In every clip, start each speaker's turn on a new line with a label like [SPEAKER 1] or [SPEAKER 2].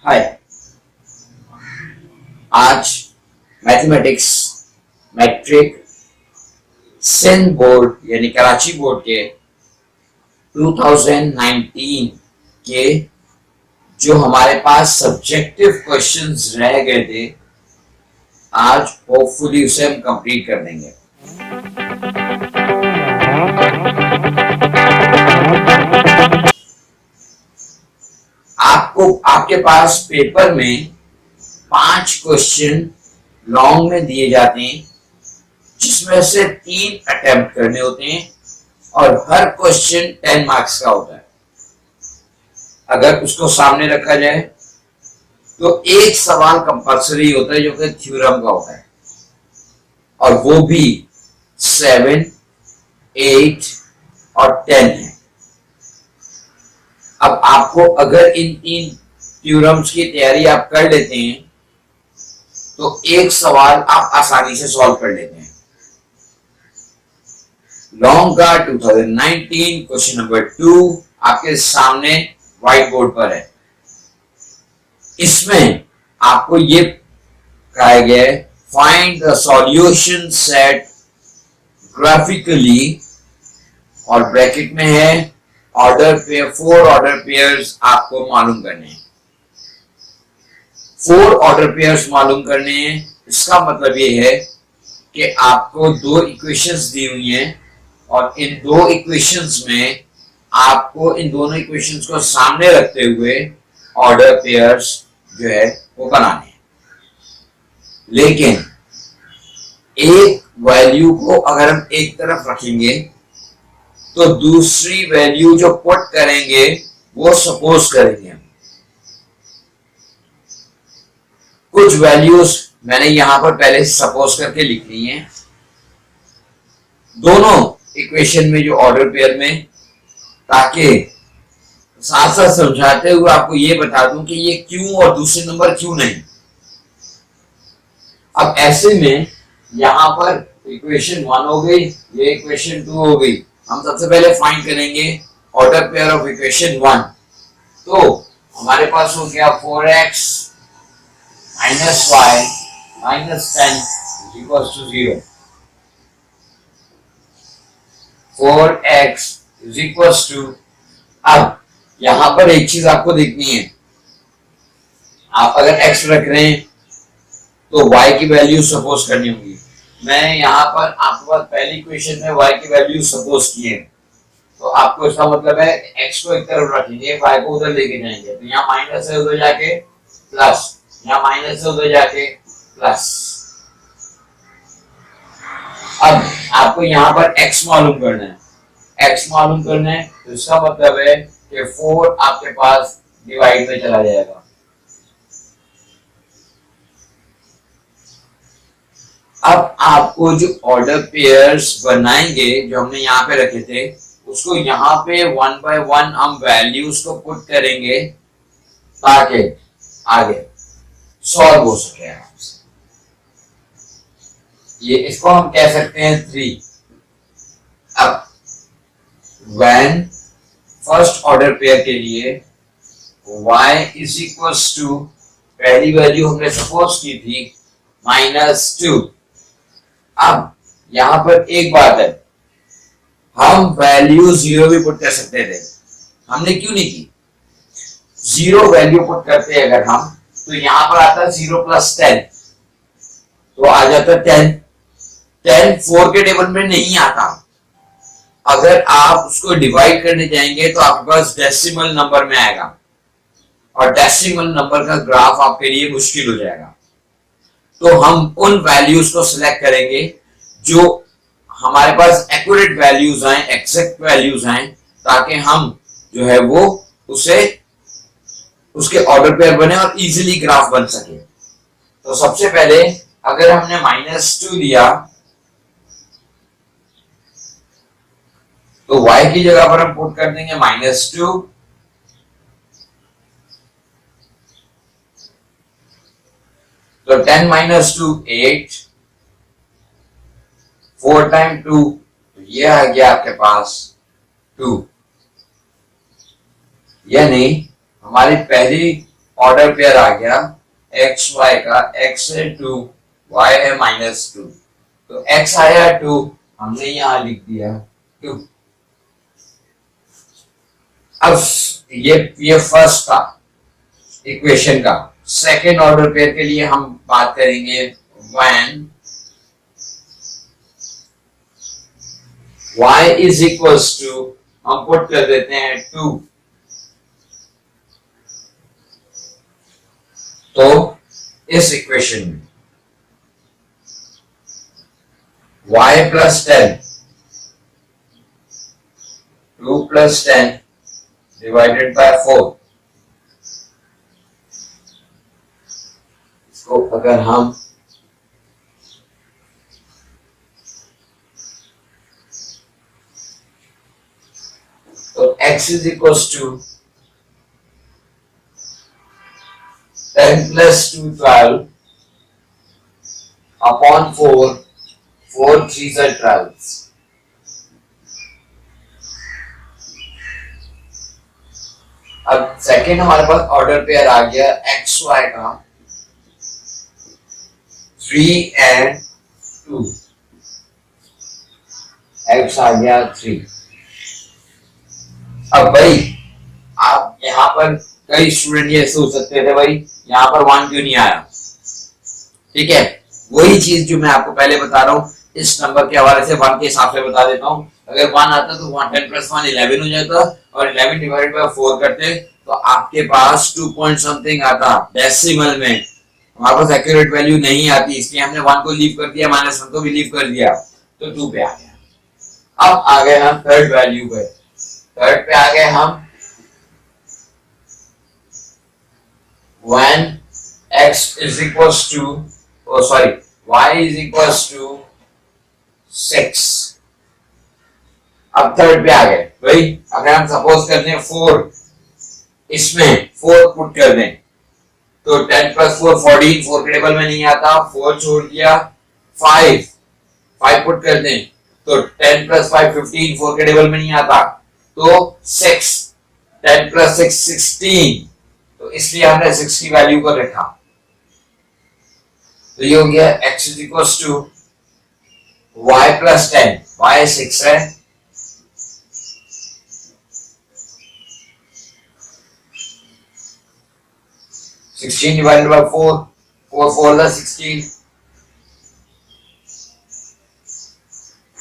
[SPEAKER 1] हाय। आज mathematics matric Sindh board यानी Karachi board के 2019 के जो हमारे पास सब्जेक्टिव क्वेश्चंस रह गए थे, आज होपफुली उसे हम कंप्लीट कर देंगे। आपको आपके पास पेपर में 5 क्वेश्चन लॉन्ग में दिए जाते हैं, जिसमें से 3 अटेम्प्ट करने होते हैं और हर क्वेश्चन 10 मार्क्स का होता है। अगर उसको सामने रखा जाए तो एक सवाल कंपल्सरी होता है जो कि थ्योरम का होता है, और वो भी 7, 8 और 10 है। अब आपको अगर इन 3 थ्योरम्स की तैयारी आप कर लेते हैं तो एक सवाल आप आसानी से सॉल्व कर लेते हैं। लॉन्ग का 2019 क्वेश्चन नंबर 2 आपके सामने व्हाइट बोर्ड पर है। इसमें आपको ये कहा गया है, find the solution set graphically, और ब्रैकेट में है ऑर्डर पेयर, 4 ऑर्डर पेयर्स आपको मालूम करने हैं। 4 ऑर्डर पेयर्स मालूम करने हैं। इसका मतलब ये है कि आपको 2 इक्वेशंस दी हुई हैं और इन 2 इक्वेशंस में आपको इन दोनों इक्वेशंस को सामने रखते हुए ऑर्डर पेयर्स जो है वो बनाने हैं। लेकिन एक वैल्यू को अगर हम एक तरफ रखेंगे तो दूसरी वैल्यू जो पुट करेंगे वो सपोज करेंगे हम। कुछ वैल्यूज मैंने यहां पर पहले सपोज करके लिख ली हैं दोनों इक्वेशन में, जो ऑर्डर पेयर में, ताकि साथ साथ समझाते हुए आपको ये बता दूं कि ये क्यों और दूसरे नंबर क्यों नहीं। अब ऐसे में यहां पर इक्वेशन 1 हो गई, ये इक्वेशन 2 हो गई। हम सबसे पहले फाइंड करेंगे ऑर्डर पेयर ऑफ इक्वेशन 1। तो हमारे पास हो गया 4x minus y minus 10 is equals to 0। 4x is equals to, अब यहां पर एक चीज आपको देखनी है, आप अगर x रख रहे हैं तो y की वैल्यू सपोज करनी होगी। मैं यहाँ पर आपके पास पहली इक्वेशन में y की वैल्यू सपोज की है, तो आपको इसका मतलब है x को एक तरफ रखेंगे, y को उधर लेके जाएंगे, तो यहाँ माइनस है उधर जाके प्लस, यहाँ माइनस है उधर जाके प्लस। अब आपको यहाँ पर x मालूम करना है, x मालूम करना है, तो इसका मतलब है कि 4 आपके पास डिवाइड में चला जाएगा। अब आपको जो ऑर्डर पेयर्स बनाएंगे जो हमने यहाँ पे रखे थे, उसको यहाँ पे 1 by 1 हम वैल्यूज को पुट करेंगे ताकि आगे सॉल्व हो सके आराम से। ये इसको हम कह सकते हैं 3। अब व्हेन फर्स्ट ऑर्डर पेयर के लिए y is equals to, पहली वैल्यू हमने सपोज की थी -2। अब यहां पर एक बात है, हम वैल्यू 0 भी पुट कर सकते थे, हमने क्यों नहीं की। 0 वैल्यू पुट करते अगर हम, तो यहां पर आता 0 + 10, तो आ जाता 10। 10 4 के टेबल में नहीं आता। अगर आप उसको डिवाइड करने जाएंगे तो आपके पास डेसिमल नंबर में आएगा, और डेसिमल नंबर का ग्राफ आपके लिए मुश्किल हो जाएगा। तो हम उन वैल्यूज को सिलेक्ट करेंगे जो हमारे पास एक्यूरेट वैल्यूज आए, एग्जैक्ट वैल्यूज आए, ताकि हम जो है वो उसे उसके ऑर्डर पेयर बने और इजीली ग्राफ बन सके। तो सबसे पहले अगर हमने -2 दिया तो y की जगह पर हम पुट कर देंगे -2, तो 10 - 2 8, 4 टाइम 2, तो ये आ गया आपके पास 2। यानी हमारी पहली ऑर्डर पेयर आ गया एक्स वाई का, एक्स है 2, वाई है -2, तो एक्स आया 2, हमने यहां लिख दिया 2। अब ये फर्स्ट था इक्वेशन का। सेकेंड ऑर्डर पेयर के लिए हम बात करेंगे when y is equals to, हम पुट कर देते हैं 2, तो इस इक्वेशन में y plus 10, 2 plus 10 divided by 4, इसको अगर हम तो x is equals to 10 plus 2 12 upon 4, 4 3 are 12। अब सेकेंड हमारे पास ऑर्डर पेयर आ गया एक्स वाई का 3 and 2, एक्स आ गया 3। अब भाई आप यहाँ पर कई स्टूडेंट ये सोच सकते थे भाई यहाँ पर 1 क्यों नहीं आया, ठीक है, वही चीज जो मैं आपको पहले बता रहा हूँ, इस नंबर के हवाले से 1 के हिसाब से बता देता हूँ। अगर 1 आता तो 10 प्लस 1 11 हो जाता, और 11 डिवाइडेड बाय 4 करते तो आपके पास 2 पॉइंट समथिंग आता डेसिमल में। हमारे पास एक्यूरेट वैल्यू नहीं आती, इसलिए हमने 1 को लीव कर दिया, -1 को भी लीव कर दिया, तो 2 पे आ गया। अब आ गए हम थर्ड वैल्यू पे, थर्ड पे आ गए हम when x is equals to, oh sorry, y is equals to 6। अब थर्ड पे आ गए भाई, अगर हम सपोज करते हैं 4, इसमें 4 पुट कर दें तो 10 प्लस 4 14, 4 के टेबल में नहीं आता, 4 छोड़ दिया, 5 पुट कर दें तो 10 प्लस 5 15, 4 के टेबल में नहीं आता, तो 6, 10 प्लस 6 16, तो इसलिए हमने 6 की वैल्यू को रखा। तो ये हो गया x is equals to y plus 10, y 6 है, सिक्सटीन डिवाइडेड बाय 4, 4 4 16,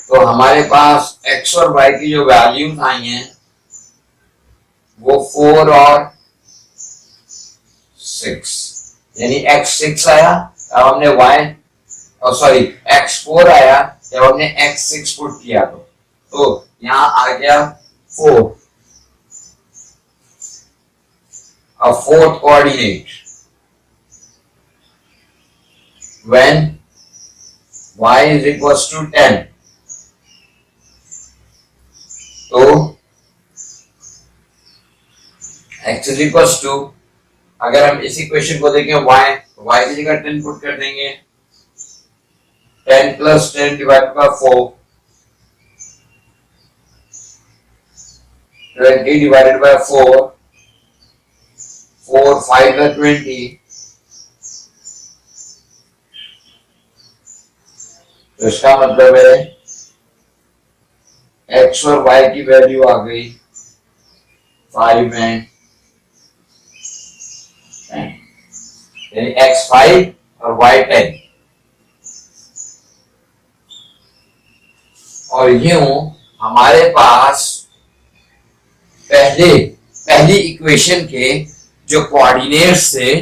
[SPEAKER 1] तो हमारे पास x और y की जो वैल्यूज आई हैं वो 4 और 6, यानी x 6 आया, अब हमने y सॉरी x 4 आया जब हमने x 6 पुट किया, तो यहां आ गया 4। अब fourth coordinate when y is equals to 10, तो x is equals to, अगर हम इस इक्वेशन को देखें y की जगह 10 पुट कर देंगे, 10 plus 10 divided by 4, 20 divided by 4, 4 5 का 20, तो इसका मतलब है x और y की वैल्यू आ गई 5 एंड 10, यानी x 5 और y 10। और यूं हमारे पास पहली इक्वेशन के जो कोऑर्डिनेट्स थे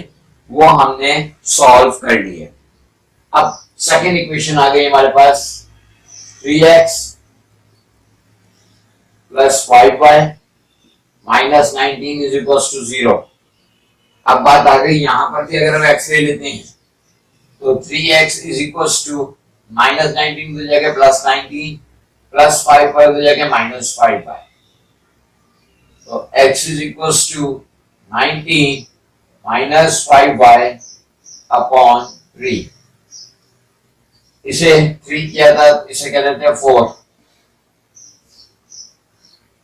[SPEAKER 1] वो हमने सॉल्व कर लिए। अब सेकेंड इक्वेशन आ गई हमारे पास 3x plus 5y minus 19 is equal to 0। अब बात आ गई यहां पर कि अगर हम x ले लेते हैं तो 3x is equal to minus 19 हो जाएगा प्लस 19, प्लस 5 हो जाएगा माइनस 5y, तो x is equal to 19 minus 5y upon 3। इसे 3 किया था, इसे कह देते हैं 4।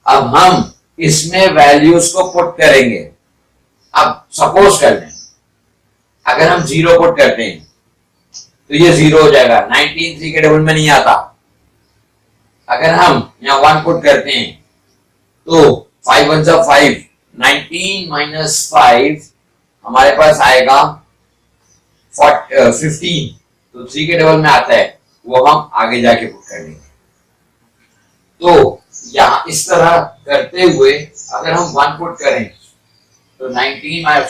[SPEAKER 1] अब हम इसमें वैल्यूज को पुट करेंगे, अब सपोज कर लें अगर हम 0 पुट करते हैं तो ये 0 हो जाएगा, 19 3 के डबल में नहीं आता। अगर हम यहाँ 1 पुट करते हैं तो 5 1 जा 5, 19 माइनस 5 हमारे पास आएगा 15, तो 3 के डबल में आता है, वो हम आगे जाके पुट कर लेंगे। तो यहाँ इस तरह करते हुए अगर हम 1 पुट करें तो 19 माइनस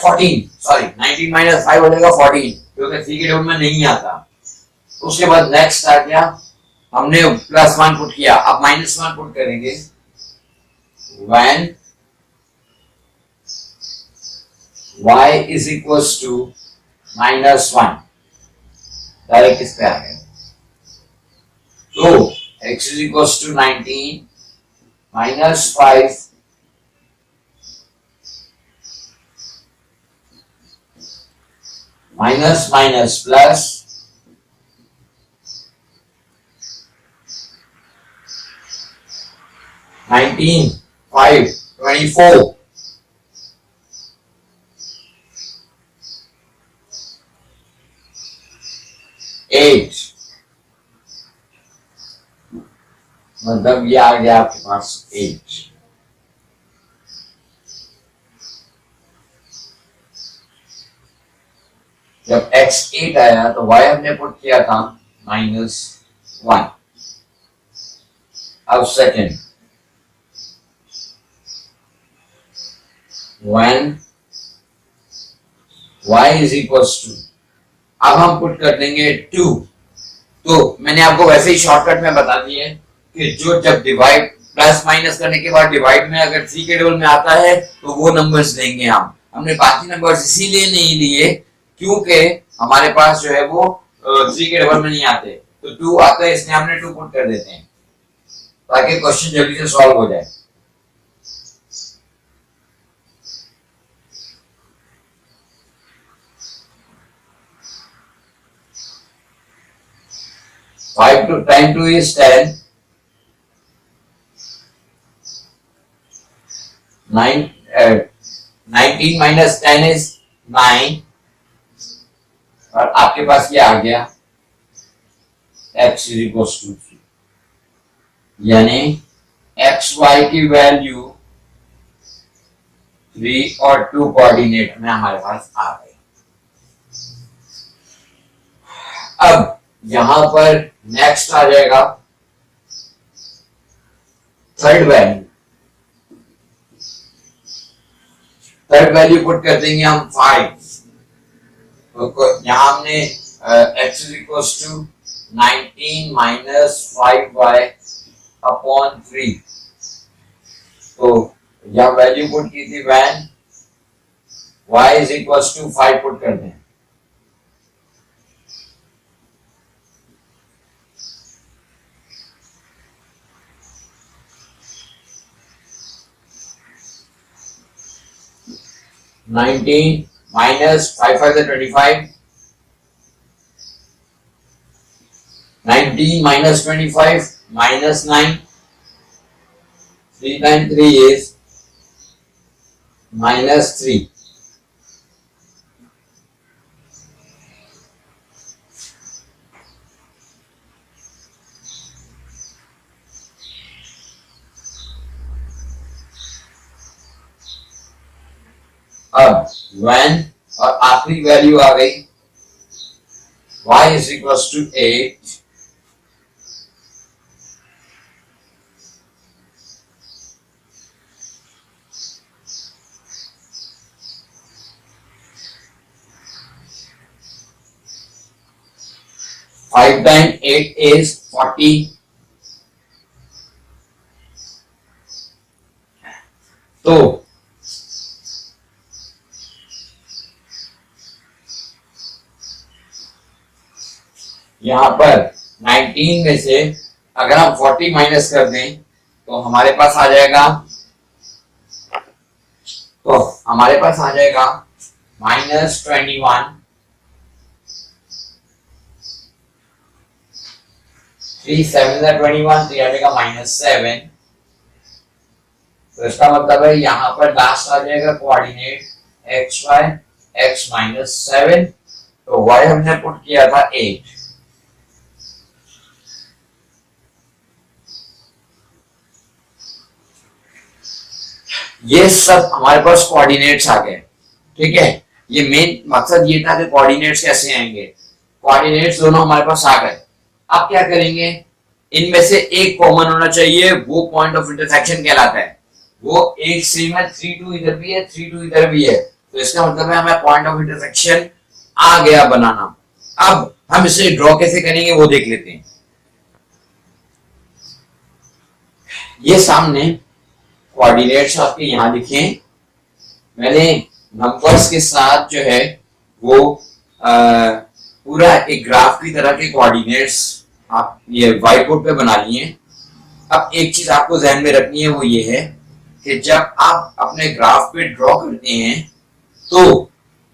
[SPEAKER 1] 5 हो जाएगा 14, क्योंकि 3 के डबल में नहीं आता। उसके बाद नेक्स्ट आ गया, हमने +1 पुट किया, अब -1 पुट करेंगे when y is equals to -1, direct इस पे आ गया। तो x is equals to 19 minus 5 minus minus plus 19 5 24 8, मतलब ये आ गया आपके पास 8। जब x 8 आया तो y हमने पुट किया था -1। अब second, when y is equals to, अब हम पुट कर देंगे 2। तो मैंने आपको वैसे ही शॉर्टकट में बता दिया है कि जो जब डिवाइड प्लस माइनस करने के बाद डिवाइड में अगर 3 के डबल में आता है तो वो नंबर्स लेंगे हम। हमने बाकी नंबर्स इसीलिए नहीं लिए क्योंकि हमारे पास जो है वो 3 के डबल में नहीं आते, तो 2 आता है इसलिए हमने 2 पुट कर देते हैं ताकि क्वेश्चन जल्दी से सॉल्व हो जाए। Five to times 2 is 10. 19 minus 10 is 9, और आपके पास ये आ गया x is equals to 3, यानी x y की वैल्यू 3 और 2 कोऑर्डिनेट में हमारे पास आ गई। अब यहां पर नेक्स्ट आ जाएगा third value. Third value put कर देंगे हम 5, तो यहां हमने x is equals to 19 minus 5y upon 3, तो यह वैल्यू पुट की थी when y is equals to 5 put कर दें। $19 minus 5 5 is 25, 19 minus 25 minus 9, 3 times 3 is -3. अब when और आखिरी वैल्यू आ गई y is equals to 8, five times 8 is 40, तो यहां पर 19 में से अगर हम 40 माइनस कर दें तो हमारे पास आ जाएगा -21, 3 7 21, तो यह आएगा -7। तो इसका मतलब है यहां पर लास्ट आ जाएगा coordinate x y x minus 7, तो y हमने पुट किया था 8। ये सब हमारे पास कोऑर्डिनेट्स आ गए, ठीक है। ये मेन मकसद ये था कि कोऑर्डिनेट्स कैसे आएंगे। कोऑर्डिनेट्स दोनों हमारे पास आ गए। अब क्या करेंगे, इनमें से एक कॉमन होना चाहिए, वो पॉइंट ऑफ इंटरसेक्शन कहलाता है। वो एक सेम है, 3 2 इधर भी है 3 2 इधर भी है, तो इसका मतलब है हमें पॉइंट ऑफ इंटरसेक्शन आ गया बनाना। अब हम इसे ड्रॉ कैसे करेंगे वो देख लेते हैं। ये सामने कोऑर्डिनेट्स आपके यहां दिखे, मैंने नंबर्स के साथ जो है वो पूरा एक ग्राफ की तरह के कोऑर्डिनेट्स आप ये व्हाइट बोर्ड पे बना लिए। अब एक चीज आपको ध्यान में रखनी है, वो ये है कि जब आप अपने ग्राफ पे ड्रॉ करते हैं तो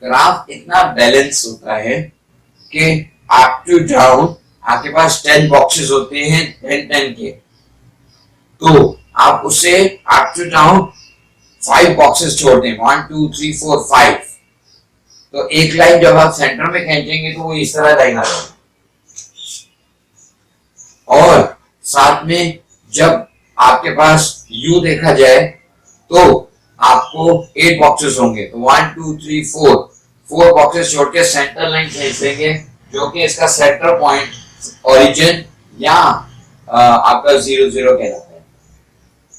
[SPEAKER 1] ग्राफ इतना बैलेंस होता है कि अप टू डाउन आपके पास 10 बॉक्सेस होते हैं 10 के, तो आप उसे अप टू डाउन 5 बॉक्सेस छोड़ते हैं, 1 2 3 4 5। तो एक लाइन जब आप सेंटर में खींचेंगे तो वो इस तरह लाइन आ जाएगी। और साथ में जब आपके पास यू देखा जाए तो आपको 8 बॉक्सेस होंगे, तो 1 2 3 4 बॉक्सेस छोड़ के सेंटर लाइन खींच देंगे, जो कि इसका सेंटर पॉइंट ओरिजिन या आपका 0 0 कहलाता है।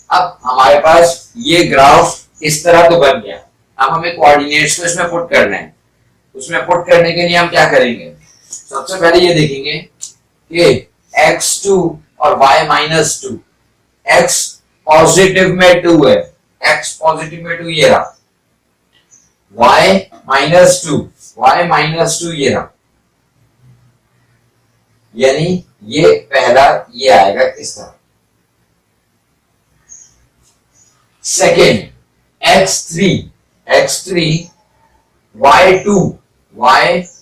[SPEAKER 1] अब हमारे पास ये ग्राफ इस तरह तो बन गया। अब हमें कोऑर्डिनेट्स को इसमें पुट करना है। उसमें पुट करने के लिए हम क्या करेंगे, सबसे पहले ये देखेंगे कि x2 और y माइनस 2, x पॉजिटिव में 2 है, x पॉजिटिव में 2 ये रहा, y माइनस 2, y माइनस 2 ये रहा, यानी ये पहला ये आएगा इस तरह। Second x3, x3 y2, y2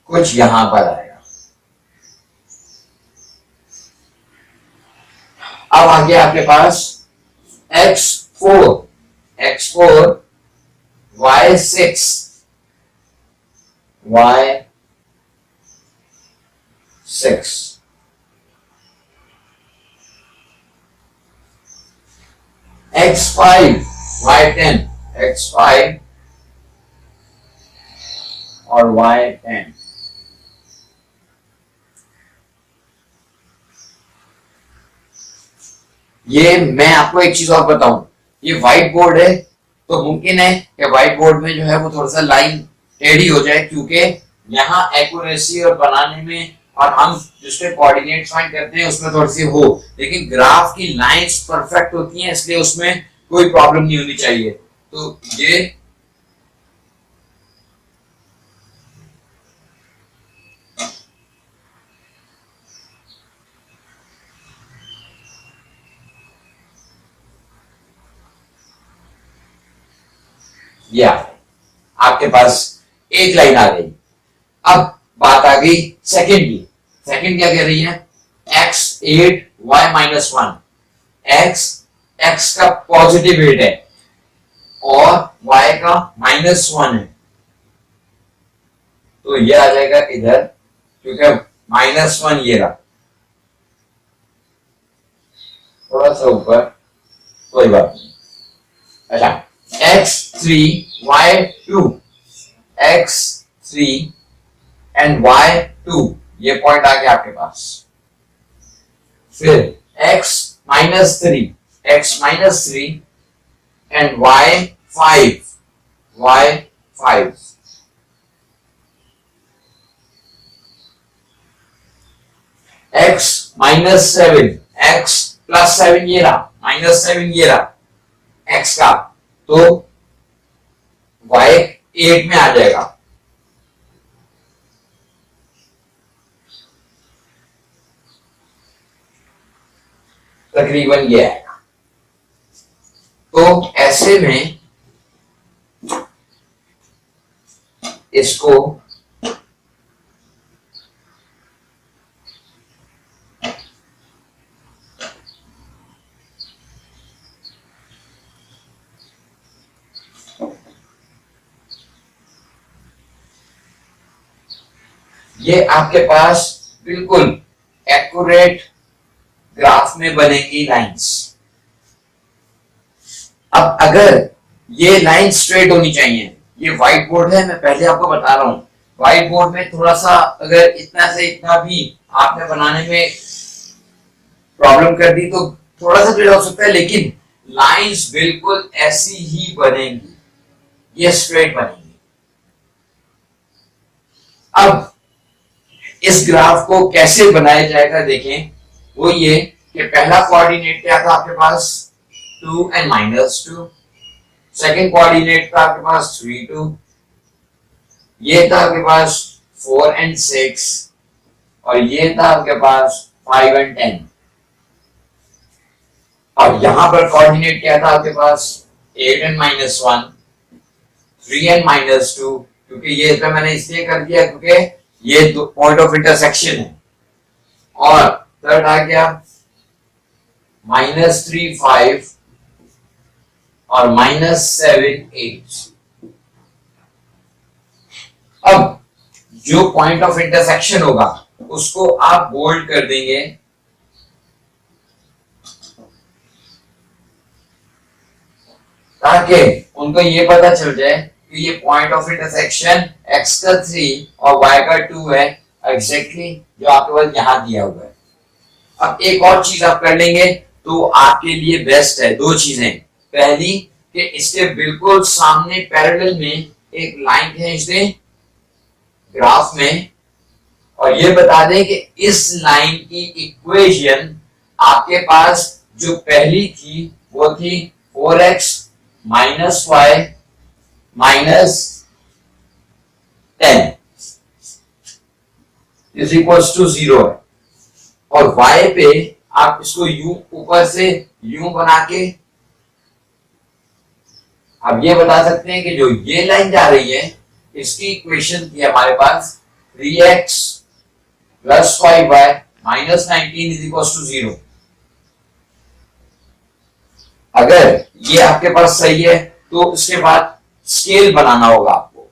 [SPEAKER 1] कुछ यहां पर आएगा। अब आगे आपके पास x4, x4 y6, y6 x5 y10, x5 और y10। ये मैं आपको एक चीज और बताऊं, ये व्हाइट बोर्ड है तो मुमकिन है कि व्हाइट बोर्ड में जो है वो थोड़ा सा लाइन टेढ़ी हो जाए, क्योंकि यहाँ एक्यूरेसी और बनाने में और हम जिसके कोऑर्डिनेट्स फाइंड करते हैं उसमें थोड़ी सी हो, लेकिन ग्राफ की लाइंस परफेक्ट होती हैं इसलिए उसमें कोई प्रॉब्लम नहीं होनी चाहिए। तो ये आपके पास एक लाइन आ गई। अब बात आ गई सेकंड की। सेकंड क्या कह रही है, x8 y माइनस 1, x का पॉजिटिव 8 है और y का माइनस 1 है, तो ये आ जाएगा इधर, क्योंकि माइनस 1 ये रहा थोड़ा सा ऊपर, कोई बात नहीं। अच्छा x3 y2, x3 and y2 ये पॉइंट आ गया आपके पास। फिर x minus 3, x minus 3 and y5, y5 x minus 7, x plus 7 ये रहा, माइनस 7 ये रहा x का, तो y 8 में आ जाएगा। तकरीबन ये आएगा। तो ऐसे में इसको ये आपके पास बिल्कुल एक्यूरेट ग्राफ में बनेगी लाइंस। अब अगर ये लाइन स्ट्रेट होनी चाहिए, ये व्हाइट बोर्ड है, मैं पहले आपको बता रहा हूं, व्हाइट बोर्ड में थोड़ा सा अगर इतना से इतना भी आपने बनाने में प्रॉब्लम कर दी तो थोड़ा सा टेढ़ा हो सकता है, लेकिन लाइंस बिल्कुल ऐसी ही बनेंगी, ये स्ट्रेट बनेंगी। अब इस ग्राफ को कैसे बनाया जाएगा देखें, वो ये कि पहला कोऑर्डिनेट क्या था आपके पास 2 and -2, सेकंड कोऑर्डिनेट था आपके पास 3 2, ये था आपके पास 4 and 6, और ये था आपके पास 5 and 10। और यहां पर कोऑर्डिनेट क्या था आपके पास 8 and -1, 3 and -2, क्योंकि ये तो मैंने इसलिए कर दिया क्योंकि ये दो पॉइंट ऑफ इंटरसेक्शन है। और थर्ड आ गया -3 5 और -7 8। अब जो पॉइंट ऑफ इंटरसेक्शन होगा उसको आप बोल्ड कर देंगे, ताकि उनको ये पता चल जाए कि ये पॉइंट ऑफ इंटरसेक्शन x का 3 और y का 2 है, एग्जैक्टली जो आपके पास यहां दिया हुआ है। अब एक और चीज आप कर लेंगे तो आपके लिए बेस्ट है, दो चीजें। पहली कि इसके बिल्कुल सामने पैरेलल में एक लाइन खींच दें ग्राफ में, और ये बता दें कि इस लाइन की इक्वेशन आपके पास जो पहली थी वो थी 4x minus y minus 10 is equals to 0 है, और y पे आप इसको यूं ऊपर से यूं बना के अब ये बता सकते हैं कि जो ये लाइन जा रही है इसकी इक्वेशन थी हमारे पास 3x plus 5y minus 19 is equals to 0। अगर ये आपके पास सही है तो इसके बाद स्केल बनाना होगा आपको।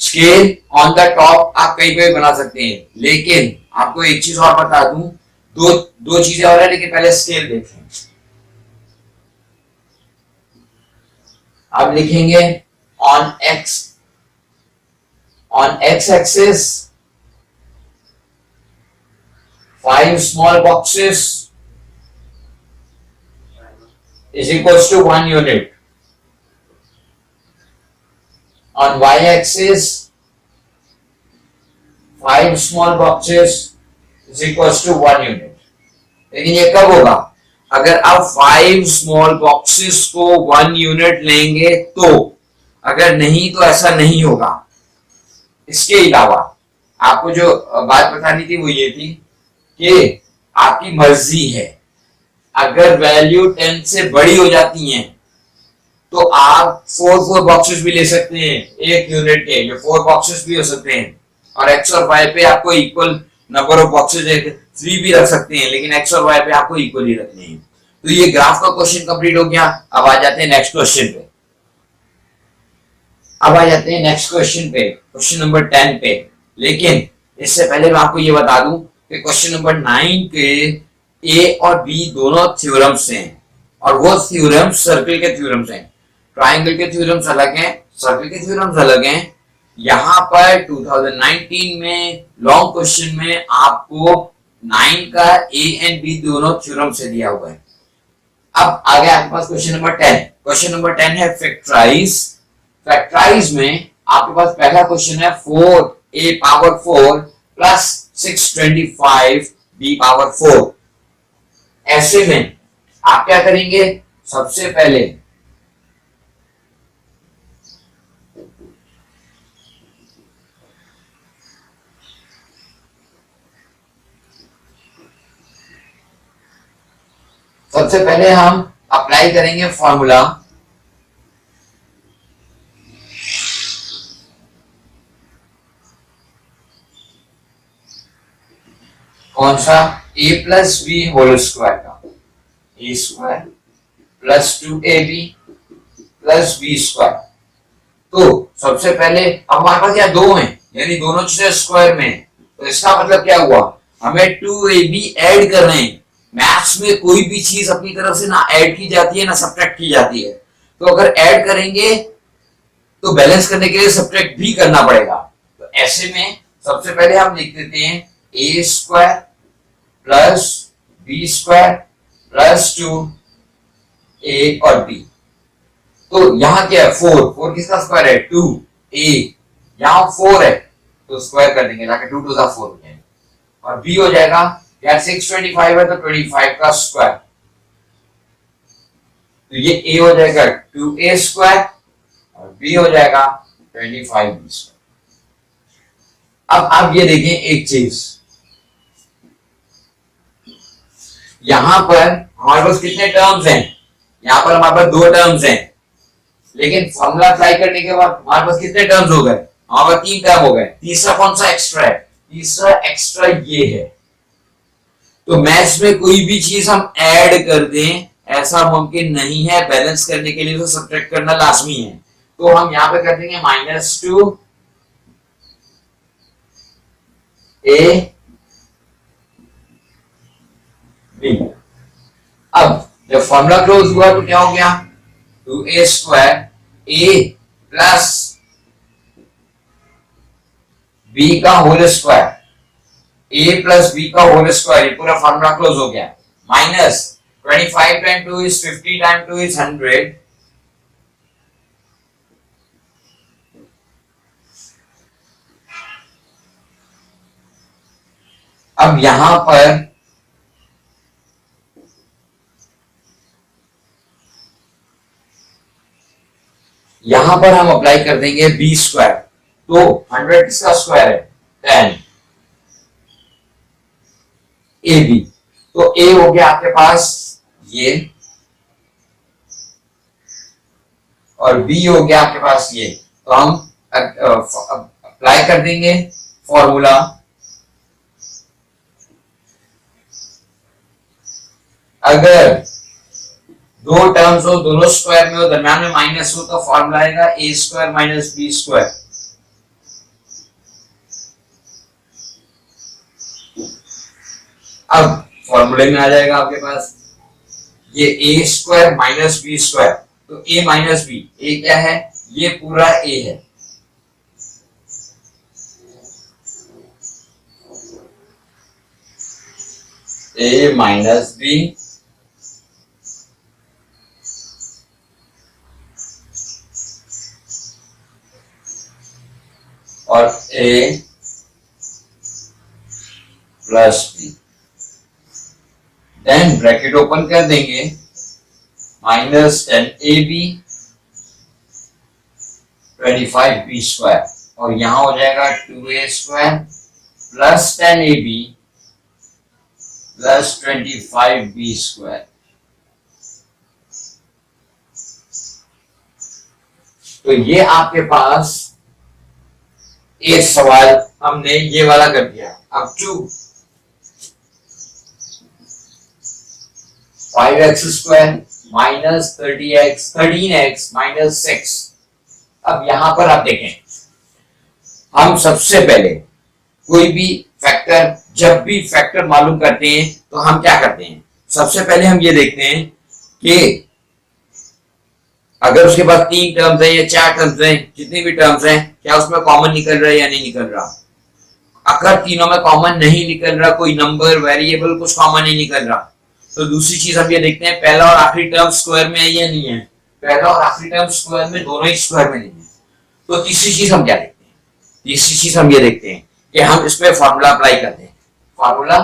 [SPEAKER 1] स्केल ऑन द टॉप आप कहीं पे भी बना सकते हैं, लेकिन आपको एक चीज और बता दूं, दो चीजें और है, लेकिन पहले स्केल देखें। अब लिखेंगे on x axis 5 small boxes is equals to 1 unit. On y axis 5 small boxes is equals to 1 unit. लेकिन ये कब होगा? अगर आप 5 स्मॉल बॉक्सेस को 1 यूनिट लेंगे तो, अगर नहीं तो ऐसा नहीं होगा। इसके अलावा आपको जो बात बतानी थी वो ये थी कि आपकी मर्जी है, अगर वैल्यू 10 से बड़ी हो जाती हैं तो आप 4 बॉक्सेस भी ले सकते हैं 1 यूनिट के, ये 4 बॉक्सेस भी हो सकते हैं। और x और y पे आपको इक्वल नंबर ऑफ बॉक्सेस 3 भी रख सकते हैं, लेकिन x और y पे आपको इक्वल ही रखने हैं। तो ये ग्राफ का क्वेश्चन कंप्लीट हो गया। अब आ जाते हैं नेक्स्ट क्वेश्चन पे। अब आ जाते हैं नेक्स्ट क्वेश्चन पे, क्वेश्चन नंबर 10 पे। लेकिन इससे पहले मैं आपको ये बता दूं कि क्वेश्चन नंबर 9 के ए और बी दोनों थ्योरम्स हैं, और वो थ्योरम्स सर्कल के थ्योरम्स हैं। ट्राइंगल के थ्योरम्स अलग हैं, सर्कल के थ्योरम्स अलग हैं। यहाँ पर 2019 में लॉन्ग क्वेश्चन में आपको 9 का ए एंड बी दोनों थ्योरम से दिया हुआ है। अब आ गया आपके पास क्वेश्चन नंबर 10। क्वेश्चन नंबर 10 है फैक्टराइज। फैक्टराइज में आपके पास पहला क्वेश्चन है 4a power 4 plus 625b power 4। ऐसे में आप क्या करेंगे, सबसे पहले हम अप्लाई करेंगे फॉर्मूला। कौन सा? a plus b whole square का, a square plus 2ab plus b square. तो सबसे पहले अब हमारे पास यहाँ 2 हैं, यानी दोनों चीजें स्क्वायर में, तो इसका मतलब क्या हुआ, हमें 2ab ऐड कर रहे हैं। मैथ्स में कोई भी चीज अपनी तरफ से ना ऐड की जाती है ना सब्ट्रैक्ट की जाती है। तो अगर ऐड करेंगे तो बैलेंस करने के लिए सब्ट्रैक्ट भी करना पड़ेगा। तो ऐसे में सबसे पहले हम लिख देते हैं a square plus b square plus 2a और b। तो यहाँ क्या है, 4 किसका स्क्वायर है, 2a, यहाँ 4 है तो स्क्वायर कर देंगे ताकि 2 2 4 हो जाए। और b हो जाएगा, यार 625 है तो 25 का स्क्वायर, तो ये a हो जाएगा 2a स्क्वायर और b हो जाएगा 25b स्क्वायर। अब आप ये देखें एक चीज, यहां पर हमारे पास कितने टर्म्स हैं, यहां पर हमारे पास 2 टर्म्स हैं, लेकिन फॉर्मूला अप्लाई करने के बाद हमारे पास कितने टर्म्स हो गए, हमारे पास 3 टर्म हो गए। तीसरा कौन सा एक्स्ट्रा है, तीसरा एक्स्ट्रा ये है। तो मैथ्स में कोई भी चीज हम ऐड कर दें ऐसा मुमकिन नहीं है, बैलेंस करने के लिए तो सब्ट्रैक्ट करना लाजमी है। तो हम यहां पे कर देंगे -2a। अब जब फॉर्मूला क्लोज हुआ तो क्या हो गया, 2a square a plus b का whole square, a plus b का होल स्क्वायर, ये पूरा फॉर्मूला क्लोज हो गया। Minus 25 time 2 is 50 time 2 is 100। अब यहां पर हम अप्लाई कर देंगे बी स्क्वायर। तो 100 किसका स्क्वायर है, 10 ए बी। तो ए हो गया आपके पास ये और बी हो गया आपके पास ये। तो हम अप्लाई कर देंगे फॉर्मूला, अगर 2 टर्म्स हो दोनों स्क्वायर में हो दरम्यान में माइनस हो तो फॉर्मूला आएगा ए स्क्वायर माइनस बी स्क्वायर। अब फॉर्मूले में आ जाएगा आपके पास ये ए स्क्वायर माइनस बी स्क्वायर। तो ए माइनस बी, ए क्या है, ये पूरा ए है, ए माइनस बी और a plus b. Then bracket open कर देंगे, -10ab 25b स्क्वायर और यहां हो जाएगा 2a square plus 10ab plus 25b square. तो ये आपके पास एक सवाल हमने ये वाला कर दिया। अब 5x square minus 13x minus 6। अब यहां पर आप देखें, हम सबसे पहले कोई भी फैक्टर, जब भी फैक्टर मालूम करते हैं तो हम क्या करते हैं, सबसे पहले हम ये देखते हैं कि अगर उसके पास 3 टर्म्स है या 4 टर्म्स है, जितनी भी टर्म्स हैं, क्या उसमें कॉमन निकल रहा है या नहीं निकल रहा। अगर तीनों में कॉमन नहीं निकल रहा, कोई नंबर वेरिएबल कुछ कॉमन नहीं निकल रहा, तो दूसरी चीज हम ये देखते हैं पहला और आखिरी टर्म स्क्वायर में है या नहीं है। पहला और आखिरी टर्म स्क्वायर में, दोनों ही स्क्वायर में नहीं है। तो तीसरी चीज हम क्या देखते हैं, तीसरी चीज हम ये देखते हैं कि हम इसमें फॉर्मूला अप्लाई करते हैं। फॉर्मूला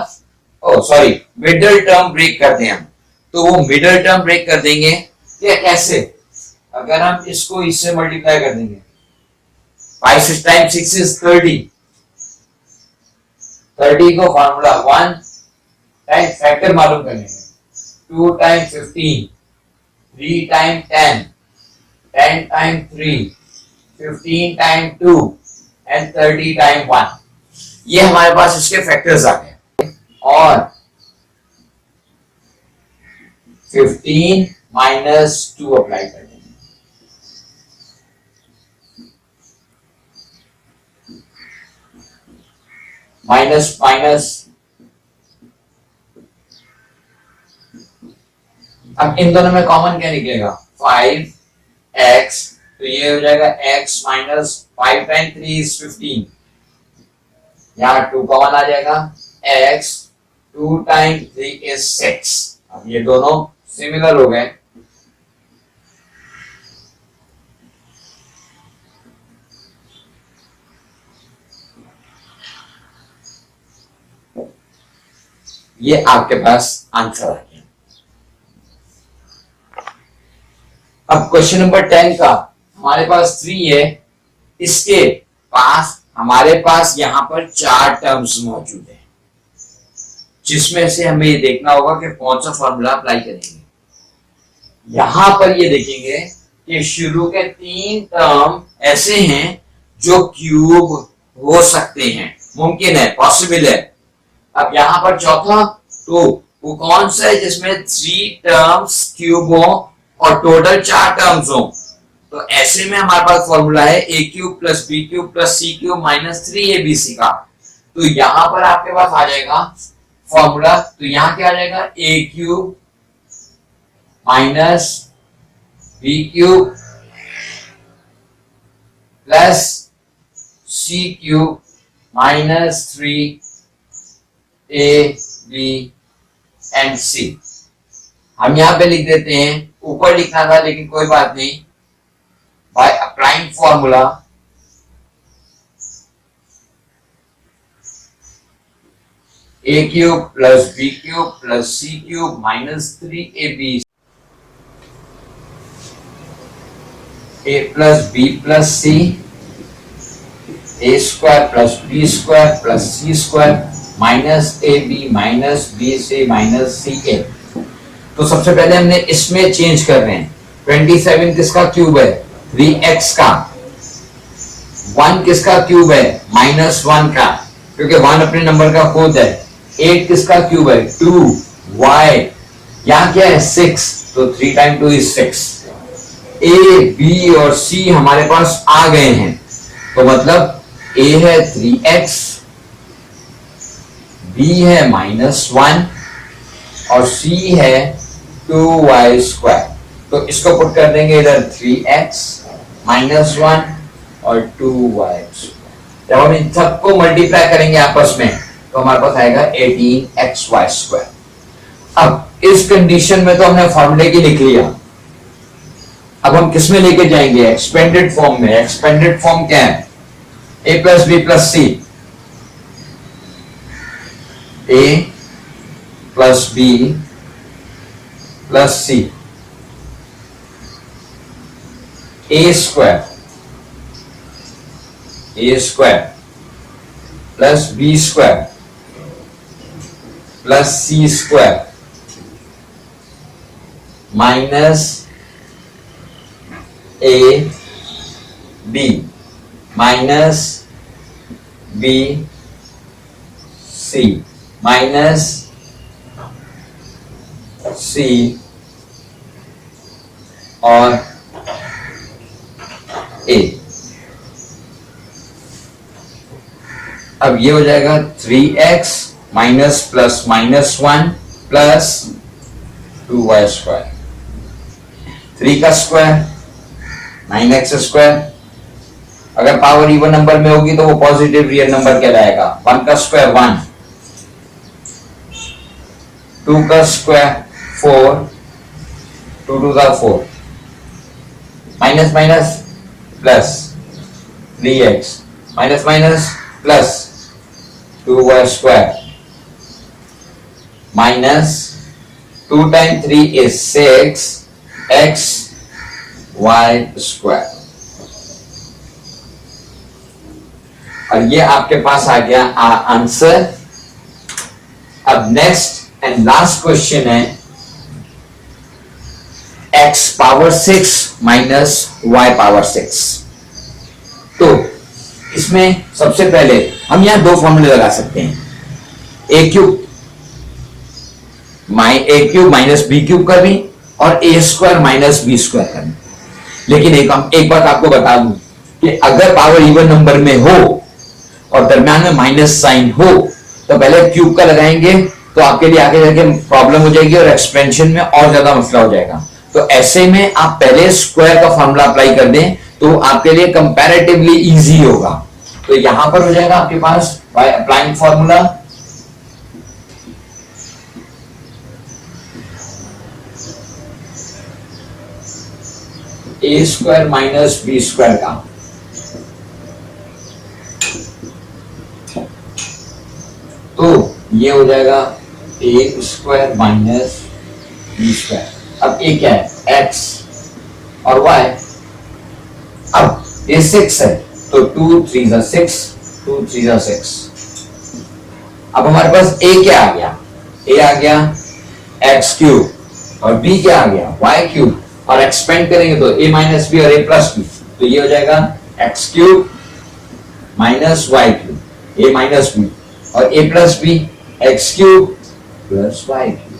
[SPEAKER 1] मिडिल टर्म ब्रेक करते हैं हम। तो वो मिडिल टर्म ब्रेक कर देंगे, क्या कैसे, अगर हम इसको इससे मल्टीप्लाई कर देंगे, 5 टाइम 6 इज 30, 30 को फॉर्मूला 1 टाइम फैक्टर मालूम कर लेंगे, 2 time 15, 3 time 10, 10 time 3, 15 time 2 and 30 time 1। ये हमारे पास इसके फैक्टर्स आ गए और 15 माइनस 2 अप्लाई कर देंगे। माइनस माइनस, अब इन दोनों में कॉमन क्या निकलेगा 5x, तो ये हो जाएगा x माइनस 5 टाइम 3 इज 15, यहाँ 2 कॉमन आ जाएगा, x 2 टाइम 3 इज 6। अब ये दोनों सिमिलर हो गए, ये आपके पास आंसर आ गया। अब क्वेश्चन नंबर 10 का हमारे पास 3 है, इसके पास हमारे पास यहां पर 4 टर्म्स मौजूद है, जिसमें से हमें ये देखना होगा कि कौन सा फॉर्मूला अप्लाई करेंगे। यहां पर ये देखेंगे कि शुरू के 3 टर्म ऐसे हैं जो क्यूब हो सकते हैं, मुमकिन है, पॉसिबल है। अब यहां पर चौथा, तो वो कौन सा है जिसमें 3 टर्म्स क्यूब हो और टोटल 4 टर्म्स हो, तो ऐसे में हमारे पास फॉर्मूला है a cube plus b cube plus c cube minus 3abc का। तो यहां पर आपके पास आ जाएगा फॉर्मूला, तो यहां क्या आ जाएगा a cube minus b cube plus c cube minus 3ab and c। हम यहां पे लिख देते हैं, ऊपर लिखना था लेकिन कोई बात नहीं, by applying formula a cube plus b cube plus c cube minus 3ab a plus b plus c a square plus b square plus c square minus ab minus bc minus ca। तो सबसे पहले हमने इसमें change कर रहे हैं, 27 किसका cube है 3x का, 1 किसका क्यूब है -1 का, क्योंकि 1 अपने नंबर का खुद है, 8 किसका क्यूब है 2y, यहां क्या है 6, तो 3 टाइम 2 इज 6। a b और c हमारे पास आ गए हैं, तो मतलब a है 3x, b है -1 और c है 2y स्क्वायर। तो इसको पुट कर देंगे इधर 3x -1 और 2y स्क्वायर। जब हम इन सबको मल्टीप्लाई करेंगे आपस में तो हमारे पास आएगा 18xy स्क्वायर। अब इस कंडीशन में तो हमने फॉर्मूले की लिख लिया, अब हम किस में लेके जाएंगे एक्सपेंडेड फॉर्म में। एक्सपेंडेड फॉर्म क्या है a plus b plus c, a plus b plus c, a square plus b square plus c square minus a b minus b c minus c और a। अब ये हो जाएगा 3x minus plus -1 plus 2y square, 3 का square 9x square. अगर power even number में होगी तो वो पॉजिटिव रियल नंबर कहलाएगा। 1 का स्क्वायर 1, 2 का स्क्वायर 4, 2 2 का 4, minus minus plus 3x minus minus plus 2y square minus 2 time 3 is 6x y square. और ये आपके पास आ गया आंसर। अब नेक्स्ट एंड लास्ट क्वेश्चन है x power 6 minus y power 6। तो इसमें सबसे पहले हम यहां 2 फॉर्मूले लगा सकते हैं, a cube minus b cube कर भी और a square minus b square कर भी। लेकिन एक बात आपको बता दूं कि अगर पावर इवन नंबर में हो और दरम्यान में माइनस साइन हो तो पहले क्यूब का लगाएंगे, तो आपके लिए आगे जाके प्रॉब्लम हो जाएगी और एक्सपेंशन में और ज्यादा मसला हो जाएगा। तो ऐसे में आप पहले स्क्वायर का फॉर्मूला अप्लाई कर दें तो आपके लिए कंपैरेटिवली इजी होगा। तो यहां पर हो जाएगा आपके पास by applying formula a square minus b square का, तो ये हो जाएगा a square minus b square. अब ए क्या है? एक्स और वाई। अब ये 6 है तो 2 3 जा 6, 2 3 जा 6। अब हमारे पास ए क्या आ गया? ए आ गया एक्स क्यूब और बी क्या आ गया? Y cube. और एक्सपेंड करेंगे तो ए माइनस बी और ए प्लस बी, तो ये हो जाएगा x cube minus y cube, a minus b, और a plus b x cube plus y cube.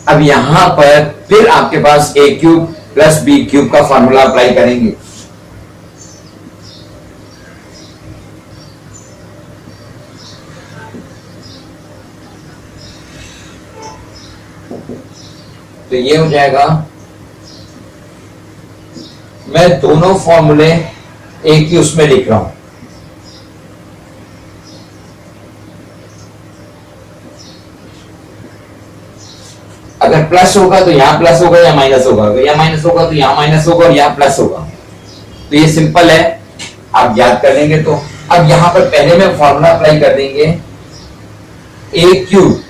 [SPEAKER 1] अब यहां पर फिर आपके पास a cube plus b cube का फॉर्मूला अप्लाई करेंगे। तो ये हो जाएगा, मैं दोनों फॉर्मूले एक ही उसमें लिख रहा हूं। अगर प्लस होगा तो यहां प्लस होगा या माइनस होगा, अगर यहां माइनस होगा तो यहां माइनस होगा और यहां प्लस होगा। तो ये सिंपल है, आप याद कर लेंगे। तो अब यहां पर पहले में फॉर्मूला अप्लाई कर देंगे ए क्यूब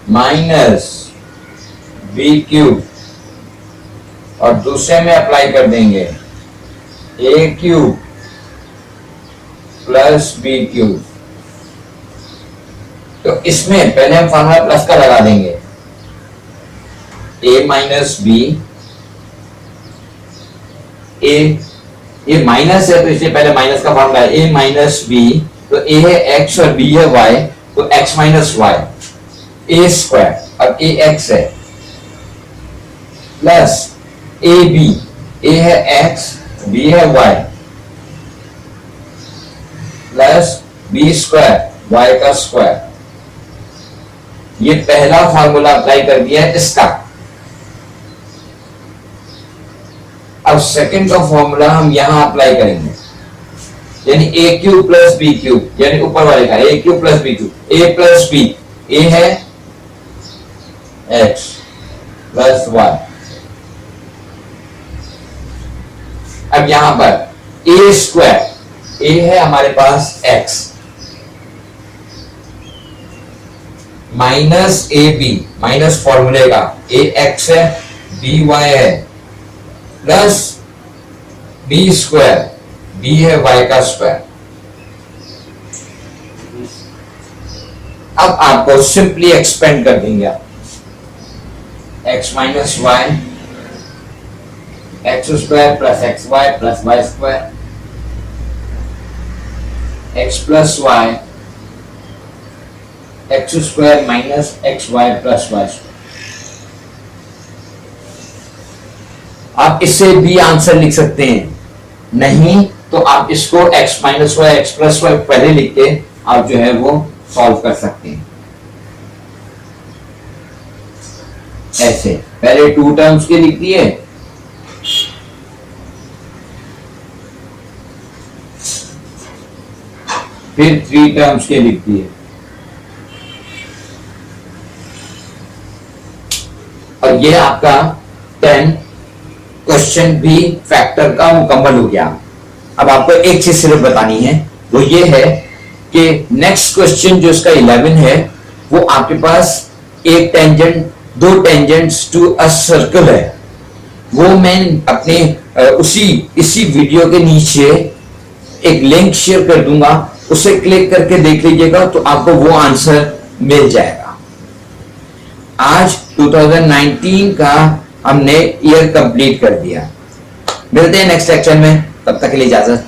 [SPEAKER 1] माइनस बी क्यूब, और दूसरे में अप्लाई कर देंगे ए क्यूब प्लस बी क्यूब। तो इसमें पहले हम फॉर्मूला प्लस का लगा देंगे, ए माइनस बी, ए माइनस है तो इसलिए पहले माइनस का फॉर्मूला है ए माइनस बी, तो ए है एक्स और बी है वाई, तो x minus y a square, अब ए एक्स है प्लस ए बी, ए है एक्स बी है y plus b square y का स्क्वायर। ये पहला फार्मूला अप्लाई कर दिया है इसका। अब सेकंड का फॉर्मूला हम यहां अप्लाई करेंगे, यानी ए क्यूब प्लस बी क्यूब, यानी ऊपर वाले का ए cube plus b cube, A plus B, a है एक्स प्लस वाई। अब यहां पर ए स्क्वायर, ए है हमारे पास x minus a b, minus फॉर्मूले का ए एक्स है बी वाई है प्लस बी स्क्वायर, बी है वाई का स्क्वायर। अब आपको सिंपली एक्सपेंड कर देंगे आप, x minus y x square plus x y plus y square, x plus y x square minus x y plus y square. आप इससे भी आंसर लिख सकते हैं, नहीं तो आप इसको x minus y x plus y पहले लिख के आप जो है वो सॉल्व कर सकते हैं। ऐसे पहले 2 टर्म्स के लिख दिए, फिर 3 टर्म्स के लिख दिए, और ये आपका 10 क्वेश्चन भी फैक्टर का मुकम्मल हो गया। अब आपको एक चीज सिर्फ बतानी है, वो ये है कि नेक्स्ट क्वेश्चन जो इसका 11 है वो आपके पास एक tangent, 2 tangents to a circle है। वो मैं अपने इसी वीडियो के नीचे एक लिंक शेयर कर दूंगा, उसे क्लिक करके देख लीजिएगा तो आपको वो आंसर मिल जाएगा। आज 2019 का हमने ईयर कंप्लीट कर दिया। मिलते हैं नेक्स्ट लेक्चर में, तब तक के लिए इजाजत।